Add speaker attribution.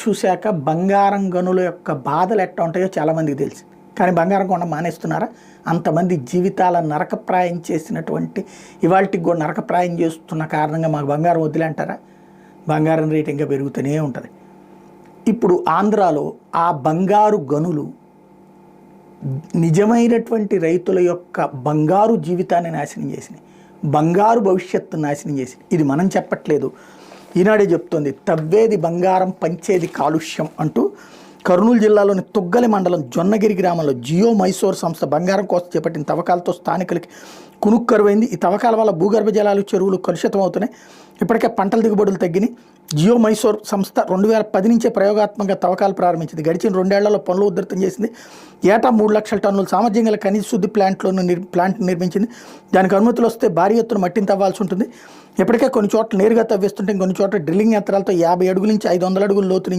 Speaker 1: చూశాక బంగారం గనుల యొక్క బాధలు ఎట్లా ఉంటాయో చాలామందికి తెలుసు. కానీ బంగారం కొనడం మానేస్తున్నారా? అంతమంది జీవితాల నరకప్రాయం చేసినటువంటి ఇవాళకి కూడా నరకప్రాయం చేస్తున్న కారణంగా మాకు బంగారం వదిలే అంటారా? బంగారం రేట్ ఇంకా పెరుగుతూనే ఉంటుంది. ఇప్పుడు ఆంధ్రాలో ఆ బంగారు గనులు నిజమైనటువంటి రైతుల యొక్క బంగారు జీవితాన్ని నాశనం చేసినాయి, బంగారు భవిష్యత్తు నాశనం చేసినాయి. ఇది మనం చెప్పట్లేదు, ఈనాడే చెప్తోంది. తవ్వేది బంగారం, పంచేది కాలుష్యం అంటూ కర్నూలు జిల్లాలోని తొగ్గలి మండలం జొన్నగిరి గ్రామంలో జియో మైసూర్ సంస్థ బంగారం కోసం చేపట్టిన తవ్వకాలతో స్థానికులకి కునుక్కరువైంది. ఈ తవ్వకాల వల్ల భూగర్భ జలాలు, చెరువులు కలుషితం అవుతున్నాయి. ఇప్పటికే పంటల దిగుబడులు తగ్గినాయి. జియో మైసూర్ సంస్థ 2010 నుంచే ప్రయోగాత్మకంగా తవ్వకాలు ప్రారంభించింది. గడిచిన 2 ఏళ్లలో పనులు ఉధృతం చేసింది. ఏటా 3 లక్షల టన్నుల సామర్థ్యం గల ఖనిజ శుద్ధి ప్లాంట్ నిర్మించింది. దానికి అనుమతులు వస్తే భారీ ఎత్తున మట్టిని తవ్వాల్సి ఉంటుంది. ఇప్పటికే కొన్ని చోట్ల నేరుగా తవ్వేస్తుంటే కొన్ని చోట్ల డ్రిల్లింగ్ యంత్రాలతో 50 అడుగుల నుంచి 500 అడుగుల లోతు